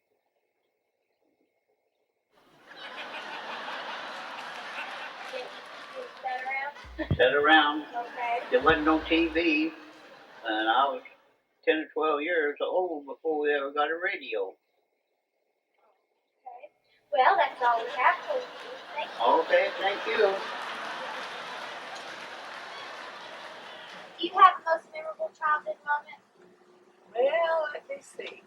Sat around. Okay. There wasn't no TV, and I was 10 or 12 years old before we ever got a radio. Okay. Well, that's all we have for you. Thank you. Okay, thank you. Do you have the most memorable childhood moment? Well, let me see.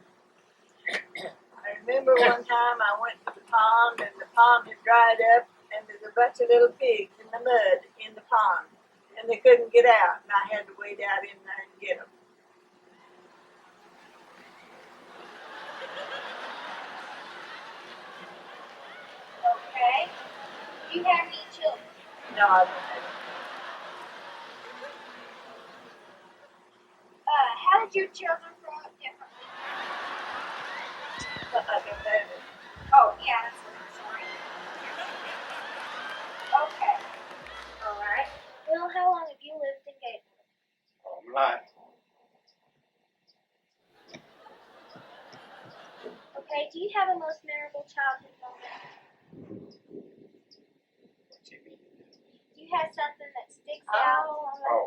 I remember one time I went to the pond and the pond had dried up and there's a bunch of little pigs in the mud in the pond, and they couldn't get out, and I had to wade out in there and get them. Okay. Do you have any children? No, I don't have How did your children grow up differently? I don't have it. Oh, yeah, that's what I'm sorry. Okay. All right. Will, how long have you lived in Gatewood? All my life. Okay. Do you have a most memorable childhood moment? What you mean? Do you have something that sticks out Oh,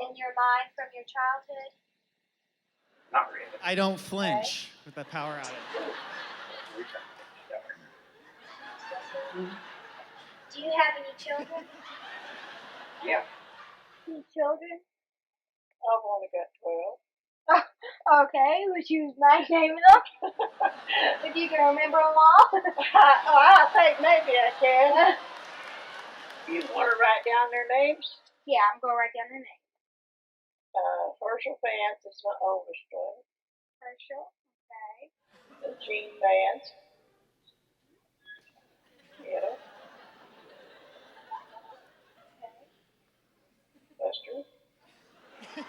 in your mind from your childhood? not really. I don't flinch with the power outage. Do you have any children? Yeah. Any children? I've only got 12. Okay. Would you mind naming them? If you can remember them all? I think maybe I can. You want to write down their names? Yeah, I'm going to write down their names. Herschel Vance is my oldest one. Herschel. Okay. And Gene Vance. Yeah. Buster. I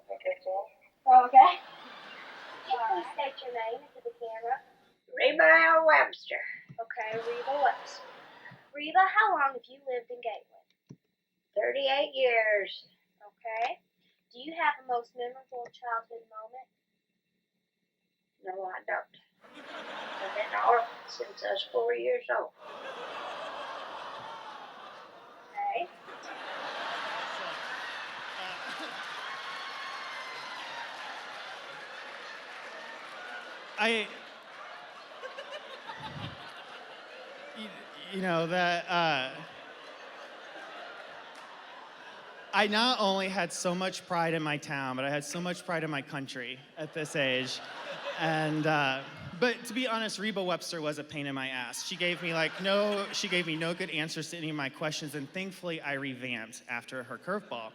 think that's all. Okay. Can you please state your name into the camera? Reba L. Webster. Okay, Reba Webster. Reba, how long have you lived in Gatewood? 38 years. Okay. Do you have a most memorable childhood moment? No, I don't. I've been an orphan since I was 4 years old. Okay. You know, that I not only had so much pride in my town, but I had so much pride in my country at this age. And, but to be honest, Reba Webster was a pain in my ass. She gave me no good answers to any of my questions, and thankfully I revamped after her curveball.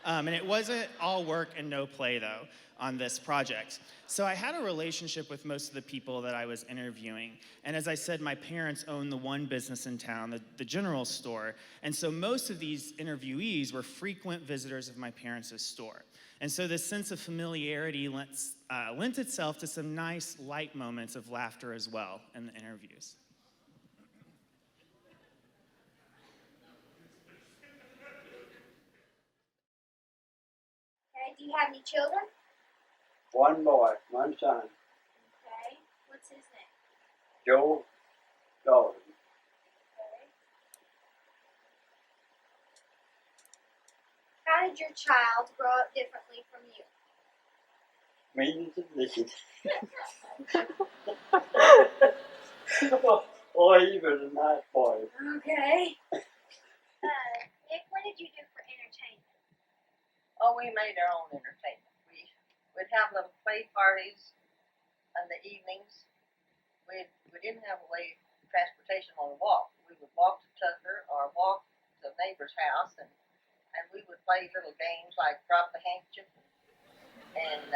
And it wasn't all work and no play, though, on this project. So I had a relationship with most of the people that I was interviewing. And as I said, my parents owned the one business in town, the general store. And so most of these interviewees were frequent visitors of my parents' store. And so this sense of familiarity lent itself to some nice, light moments of laughter as well in the interviews. Okay. Do you have any children? One boy, one son, Okay. What's his name? Joe Dolan. Okay. How did your child grow up differently from you? Means of listen. Oh, he was a nice boy. Okay. Nick, what did you do for entertainment? Oh, we made our own entertainment. We'd have little play parties in the evenings. We didn't have a way of transportation on a walk. We would walk to Tucker or walk to a neighbor's house, and we would play little games like drop the handkerchief and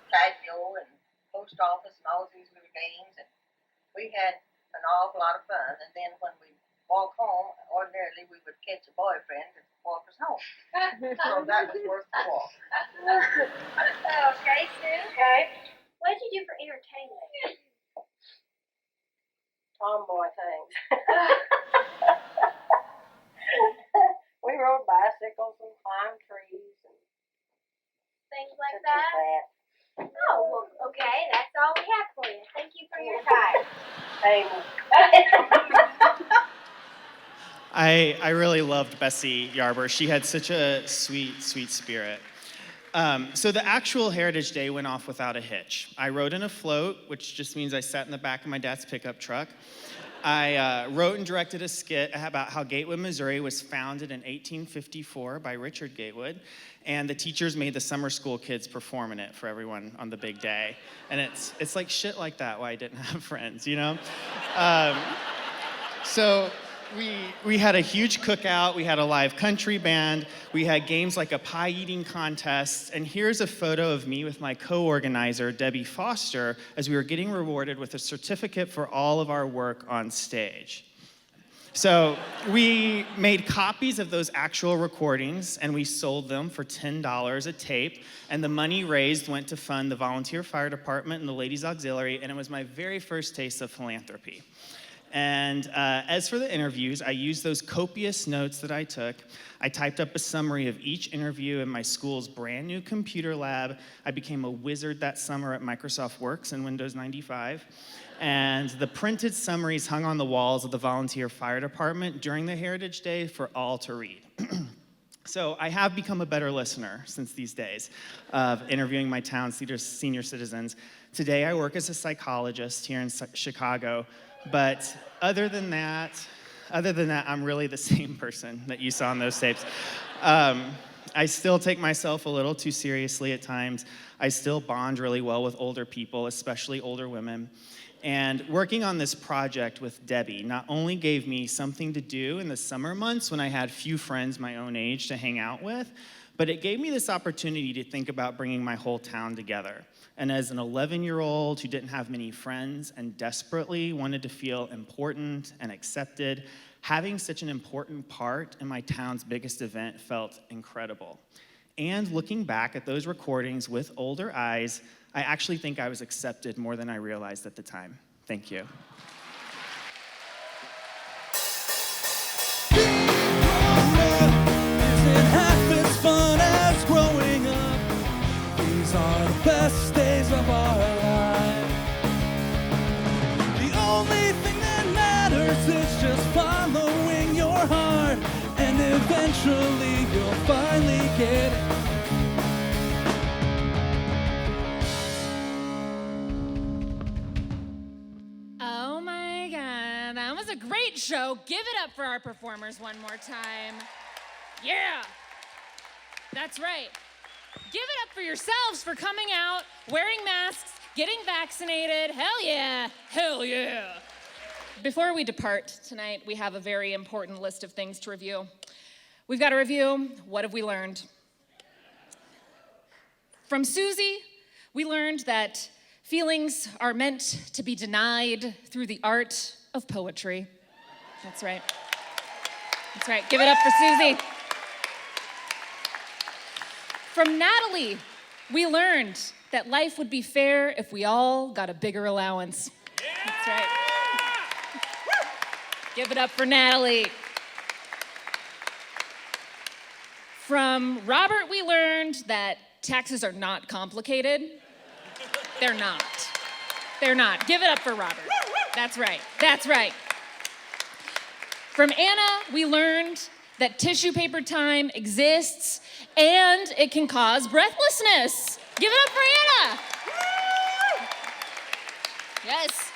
Tag-Yo and post office and all these little games. And we had an awful lot of fun. And then when we walk home, ordinarily we would catch a boyfriend and walk us home. So that was worth the walk. Okay, Sue. Okay. What did you do for entertainment? Tomboy things. We rode bicycles and climbed trees and Things like such as that? Oh, well, okay. That's all we have for you. Thank you for your time. I really loved Bessie Yarber. She had such a sweet, sweet spirit. So the actual Heritage Day went off without a hitch. I rode in a float, which just means I sat in the back of my dad's pickup truck. I wrote and directed a skit about how Gatewood, Missouri was founded in 1854 by Richard Gatewood, and the teachers made the summer school kids perform in it for everyone on the big day. And it's like shit like that why I didn't have friends, you know? So we had a huge cookout, we had a live country band, we had games like a pie eating contest, and here's a photo of me with my co-organizer, Debbie Foster, as we were getting rewarded with a certificate for all of our work on stage. So we made copies of those actual recordings and we sold them for $10 a tape, and the money raised went to fund the volunteer fire department and the ladies auxiliary, and it was my very first taste of philanthropy. And as for the interviews, I used those copious notes that I took. I typed up a summary of each interview in my school's brand new computer lab. I became a wizard that summer at Microsoft Works and Windows 95. And the printed summaries hung on the walls of the volunteer fire department during the Heritage Day for all to read. So I have become a better listener since these days of interviewing my town's senior citizens. Today I work as a psychologist here in Chicago, but other than that, I'm really the same person that you saw in those tapes. I still take myself a little too seriously at times. I still bond really well with older people, especially older women. And working on this project with Debbie not only gave me something to do in the summer months when I had few friends my own age to hang out with, but it gave me this opportunity to think about bringing my whole town together. And as an 11-year-old who didn't have many friends and desperately wanted to feel important and accepted, having such an important part in my town's biggest event felt incredible. And looking back at those recordings with older eyes, I actually think I was accepted more than I realized at the time. Thank you. Isn't half as fun as growing up? These are the best days of our life. The only thing that matters is just following your heart, and eventually you'll finally get it. Oh my God, that was a great show. Give it up for our performers one more time. Yeah, that's right. Give it up for yourselves for coming out, wearing masks, getting vaccinated. Hell yeah, hell yeah. Before we depart tonight, we have a very important list of things to review. We've got to review, what have we learned? From Susie, we learned that feelings are meant to be denied through the art of poetry. That's right. That's right. Give it up for Susie. From Natalie, we learned that life would be fair if we all got a bigger allowance. That's right. Give it up for Natalie. From Robert, we learned that taxes are not complicated. They're not. They're not. Give it up for Robert. That's right. That's right. From Anna, we learned that tissue paper time exists and it can cause breathlessness. Give it up for Anna. Yes.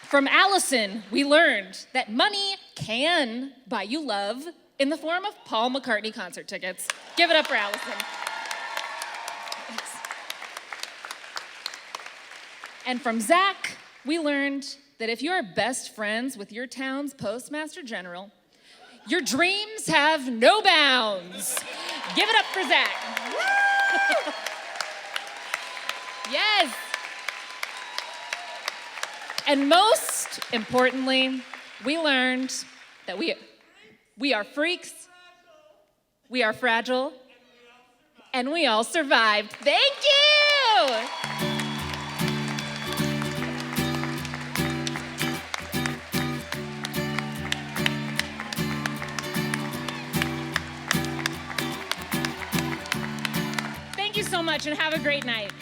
From Allison, we learned that money can buy you love in the form of Paul McCartney concert tickets. Give it up for Allison. Yes. And from Zach, we learned that if you're best friends with your town's postmaster general, your dreams have no bounds. Give it up for Zach. Yes. And most importantly, we learned that we are freaks, we are fragile, and we all survived. Thank you! Thank you so much and have a great night.